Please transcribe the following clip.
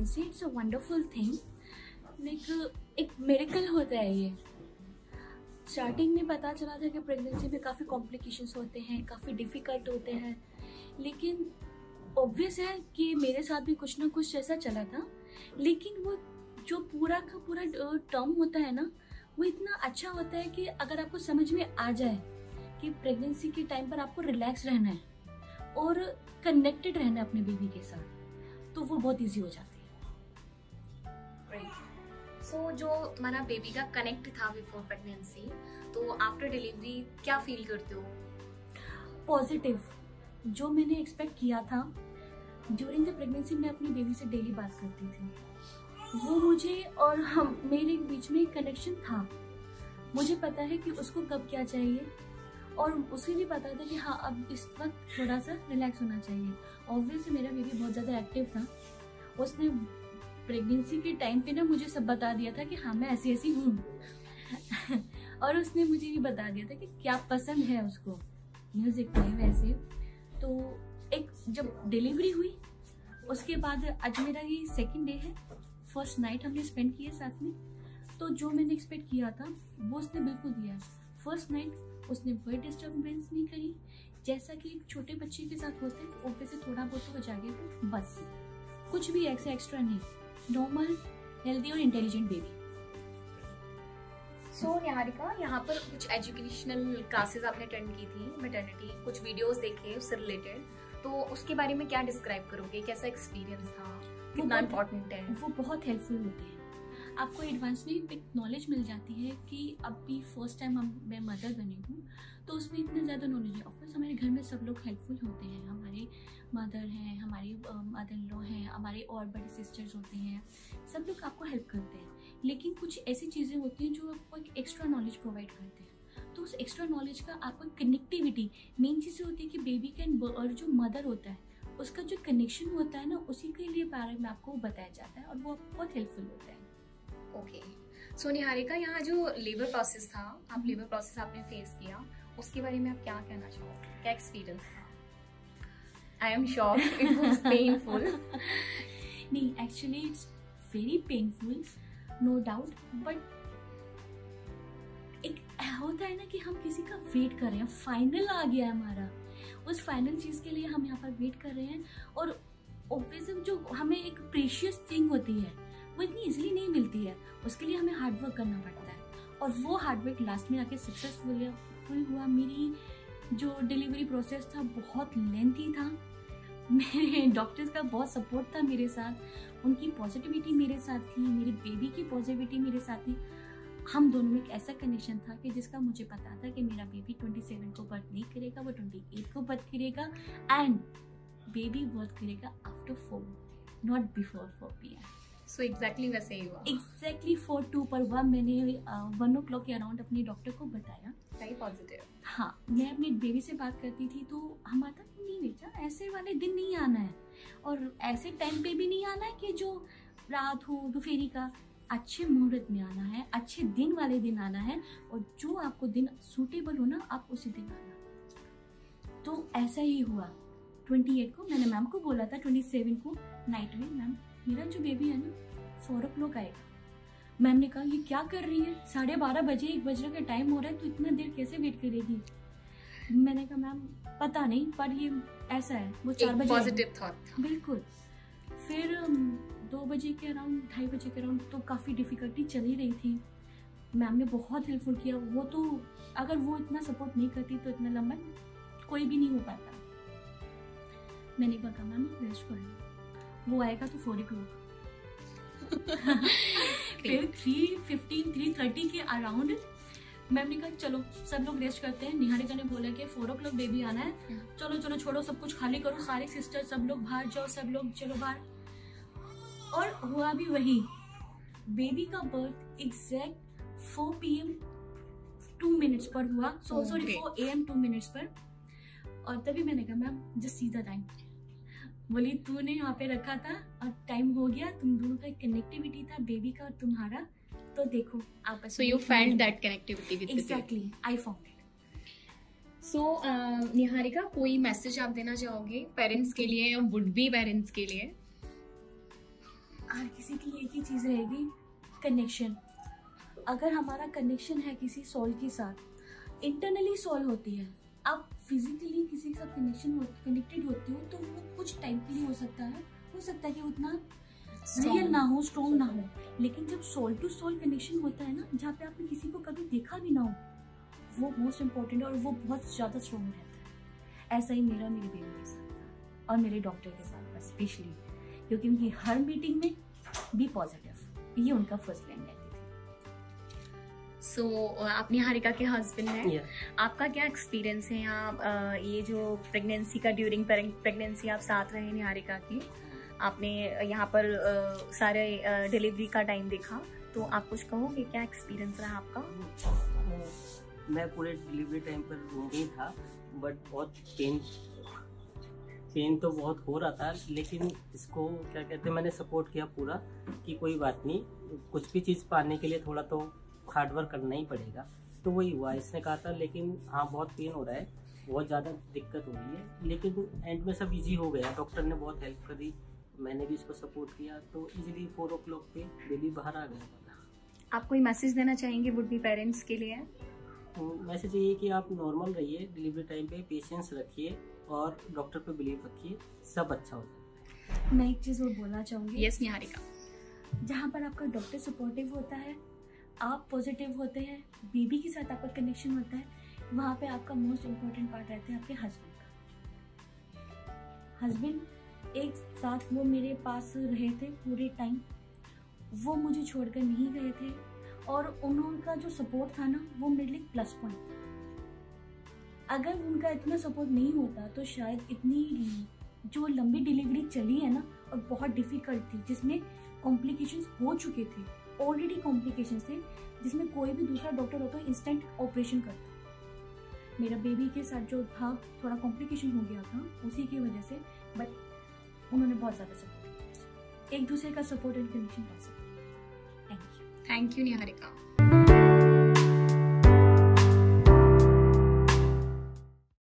Pregnancy it's a wonderful thing, like एक miracle होता है ये। स्टार्टिंग में पता चला था कि प्रेगनेंसी में काफ़ी कॉम्प्लिकेशंस होते हैं, काफ़ी डिफ़िकल्ट होते हैं, लेकिन ऑब्वियस है कि मेरे साथ भी कुछ ना कुछ ऐसा चला था। लेकिन वो जो पूरा का पूरा टर्म होता है ना, वो इतना अच्छा होता है कि अगर आपको समझ में आ जाए कि प्रेगनेंसी के टाइम पर आपको रिलैक्स रहना है और कनेक्टेड रहना है अपने बेबी के साथ, तो वो बहुत ईजी हो जाती है। सो जो हमारा बेबी का कनेक्ट था बिफोर प्रेगनेंसी, तो आफ्टर डिलीवरी क्या फील करते हो? पॉजिटिव। जो मैंने एक्सपेक्ट किया था ड्यूरिंग द प्रेगनेंसी, मैं अपनी बेबी से डेली बात करती थी, वो मुझे और हम मेरे बीच में एक कनेक्शन था। मुझे पता है कि उसको कब क्या चाहिए, और उसे भी पता था कि हाँ अब इस वक्त थोड़ा सा रिलैक्स होना चाहिए। ऑब्वियसली मेरा बेबी बहुत ज़्यादा एक्टिव था, उसने प्रेगनेंसी के टाइम पे ना मुझे सब बता दिया था कि हाँ मैं ऐसी ऐसी हूँ और उसने मुझे भी बता दिया था कि क्या पसंद है उसको म्यूज़िक में वैसे। तो एक जब डिलीवरी हुई उसके बाद आज मेरा ये सेकंड डे है, फर्स्ट नाइट हमने स्पेंड किए साथ में। तो जो मैंने एक्सपेक्ट किया था वो उसने बिल्कुल दिया। फर्स्ट नाइट उसने कोई डिस्टर्बेंस नहीं करी, जैसा कि एक छोटे बच्चे के साथ होते हैं, ऑब्वियसली थोड़ा बहुत तो जागे थे, बस कुछ भी ऐसे एक्स्ट्रा नहीं, नॉर्मल हेल्दी और इंटेलिजेंट बेबी। सो निहारिका, यहाँ पर कुछ एजुकेशनल क्लासेस आपने अटेंड की थी मैटरनिटी, कुछ वीडियोस देखे उससे रिलेटेड, तो उसके बारे में क्या डिस्क्राइब करोगे? कैसा एक्सपीरियंस था, कितना इम्पोर्टेंट है? वो बहुत हेल्पफुल होते हैं, आपको एडवांस में एक नॉलेज मिल जाती है कि अभी फर्स्ट टाइम मैं मदर बनी हूँ, तो उसमें इतना ज़्यादा नॉलेज है। ऑफकोर्स हमारे घर में सब लोग हेल्पफुल होते हैं, हमारे मदर हैं, हमारी मदर इन लॉ हैं, हमारे और बड़े सिस्टर्स होते हैं, सब लोग आपको हेल्प करते हैं। लेकिन कुछ ऐसी चीज़ें होती हैं जो आपको एक एक्स्ट्रा नॉलेज प्रोवाइड करते हैं, तो उस एक्स्ट्रा नॉलेज का आपको कनेक्टिविटी, मेन चीज़ होती है कि बेबी कैन और जो मदर होता है उसका जो कनेक्शन होता है ना, उसी के लिए बारे में आपको बताया जाता है और वो बहुत हेल्पफुल होता है। ओके, सो निहारिका, यहाँ जो लेबर प्रोसेस था, आप लेबर प्रोसेस आपने फेस किया, उसके बारे में आप क्या कहना चाहोगे? क्या एक्सपीरियंस था? I am sure it was painful. नहीं, actually it's very painful, no doubt, but एक होता है ना कि हम किसी का वेट कर रहे हैं, फाइनल आ गया है हमारा, उस फाइनल चीज़ के लिए हम यहाँ पर वेट कर रहे हैं। और ऑब्वियसली जो हमें एक प्रीशियस थिंग होती है वो इतनी इजीली नहीं मिलती है, उसके लिए हमें हार्ड वर्क करना पड़ता है, और वो हार्ड वर्क लास्ट में आके सक्सेसफुल हुआ। मेरी जो डिलीवरी प्रोसेस था बहुत लेंथी था, मेरे डॉक्टर्स का बहुत सपोर्ट था मेरे साथ, उनकी पॉजिटिविटी मेरे साथ थी, मेरी बेबी की पॉजिटिविटी मेरे साथ थी। हम दोनों में एक ऐसा कनेक्शन था कि जिसका मुझे पता था कि मेरा बेबी 27 को बर्थ नहीं करेगा, वो 28 को बर्थ करेगा, एंड बेबी बर्थ करेगा after 4, not before 4 PM। So exactly वैसे ही हुआ। एग्जैक्टली 4:02 पर हुआ। मैंने 1 o'clock के अराउंड अपने डॉक्टर को बताया। Very positive. हाँ, मैं अपनी बेबी से बात करती थी तो हम आता नहीं बेटा, ऐसे वाले दिन नहीं आना है और ऐसे टाइम पे भी नहीं आना है कि जो रात हो दोपहरी का, अच्छे मुहूर्त में आना है, अच्छे दिन वाले दिन आना है, और जो आपको दिन सूटेबल हो ना आप उसी दिन आना। तो ऐसा ही हुआ। 28 को मैंने मैम को बोला था, 27 को नाइट में, मैम मेरा जो बेबी है ना 4 o'clock आएगा। मैम ने कहा ये क्या कर रही है, 12:30 बजे, 1 बजे का टाइम हो रहा है, तो इतना देर कैसे वेट करेगी? मैंने कहा मैम पता नहीं, पर ये ऐसा है, वो 4 बजे पॉजिटिव थॉट। बिल्कुल। फिर 2 बजे के अराउंड, 2:30 बजे के अराउंड, तो काफ़ी डिफ़िकल्टी चली रही थी। मैम ने बहुत हेल्पफुल किया, वो तो अगर वो इतना सपोर्ट नहीं करती तो इतना लंबा कोई भी नहीं हो पाता। मैंने कहा मैम रेस्ट कर लो, वो आएगा तो 4 o'clock। फिर 3:15, 3:30 के अराउंड मैम ने कहा चलो सब लोग रेस्ट करते हैं। निहारिका ने बोला कि 4 o'clock बेबी आना है, चलो चलो छोड़ो सब कुछ, खाली करो, सारी सिस्टर सब लोग बाहर जाओ, सब लोग चलो बाहर। और हुआ भी वही, बेबी का बर्थ एग्जैक्ट 4 PM 2 minutes पर हुआ, सॉरी 4 AM 2 minutes पर। और तभी मैंने कहा ma'am just see the time. बोली तूने यहाँ पे रखा था और टाइम हो गया, तुम दोनों का कनेक्टिविटी था बेबी का और तुम्हारा, तो देखो आपस so you find that connectivity with exactly, I found it. So Niharika, कोई मैसेज आप देना चाहोगे पेरेंट्स के लिए या वुड बी पेरेंट्स के लिए? हर किसी की एक ही चीज़ रहेगी, कनेक्शन। अगर हमारा कनेक्शन है किसी सोल के साथ, इंटरनली सोल होती है, आप फिजिकली किसी के साथ कनेक्टेड होते हो तो वो कुछ टाइम के लिए हो सकता है कि उतना रियल ना हो, स्ट्रॉन्ग ना हो, लेकिन जब सोल टू सोल कनेक्शन होता है ना, जहाँ पे आपने किसी को कभी देखा भी ना हो, वो मोस्ट इम्पोर्टेंट और वो बहुत ज़्यादा स्ट्रॉन्ग रहता है। ऐसा ही मेरी बेबी के साथ था और मेरे डॉक्टर के साथ स्पेशली, क्योंकि उनकी हर मीटिंग में बी पॉजिटिव, ये उनका फर्स्ट लाइन रहती थी। सो आप निहारिका के हस्बैंड हैं, आपका क्या एक्सपीरियंस है यहाँ ये जो प्रेगनेंसी का, ड्यूरिंग प्रेगनेंसी आप साथ रहे निहारिका की, आपने यहाँ पर सारे डिलीवरी का टाइम देखा, तो आप कुछ कहोगे, क्या एक्सपीरियंस रहा आपका? मैं पूरे डिलीवरी टाइम पर रूम ही था, बट बहुत पेन तो बहुत हो रहा था, लेकिन इसको क्या कहते हैं, मैंने सपोर्ट किया पूरा कि कोई बात नहीं, कुछ भी चीज़ पाने के लिए थोड़ा तो हार्ड वर्क करना ही पड़ेगा। तो वही हुआ, इसने कहा था, लेकिन हाँ बहुत पेन हो रहा है, बहुत ज़्यादा दिक्कत हो रही है, लेकिन एंड में सब इजी हो गया। डॉक्टर ने बहुत हेल्प करी, मैंने भी इसको सपोर्ट किया, तो इजीली 4 o'clock पे बेबी बाहर आ गया। आप कोई मैसेज देना चाहेंगे वुड बी पेरेंट्स के लिए? मैसेज ये कि आप नॉर्मल रहिए, डिलीवरी टाइम पे पेशेंस रखिए और डॉक्टर पे बिलीव रखिए, सब अच्छा हो जाता है। मैं एक चीज़ और बोलना चाहूँगी। यस निहारिका। जहाँ पर आपका डॉक्टर सपोर्टिव होता है, आप पॉजिटिव होते हैं, बेबी के साथ आपका कनेक्शन होता है, वहाँ पे आपका मोस्ट इम्पोर्टेंट पार्ट रहता है आपके हस्बैंड का। हस्बैंड एक साथ वो मेरे पास रहे थे पूरे टाइम, वो मुझे छोड़कर नहीं गए थे, और उनका जो सपोर्ट था ना, वो मेरे लिए प्लस पॉइंट था। अगर उनका इतना सपोर्ट नहीं होता तो शायद इतनी जो लंबी डिलीवरी चली है ना, और बहुत डिफिकल्ट थी, जिसमें कॉम्प्लिकेशंस हो चुके थे, ऑलरेडी कॉम्प्लिकेशंस थे, जिसमें कोई भी दूसरा डॉक्टर हो तो इंस्टेंट ऑपरेशन करता। मेरा बेबी के साथ जो था थोड़ा कॉम्प्लिकेशन हो गया था उसी की वजह से, बट उन्होंने बहुत ज़्यादा सपोर्ट किया, एक दूसरे का support and connection possible. Thank you Niharika.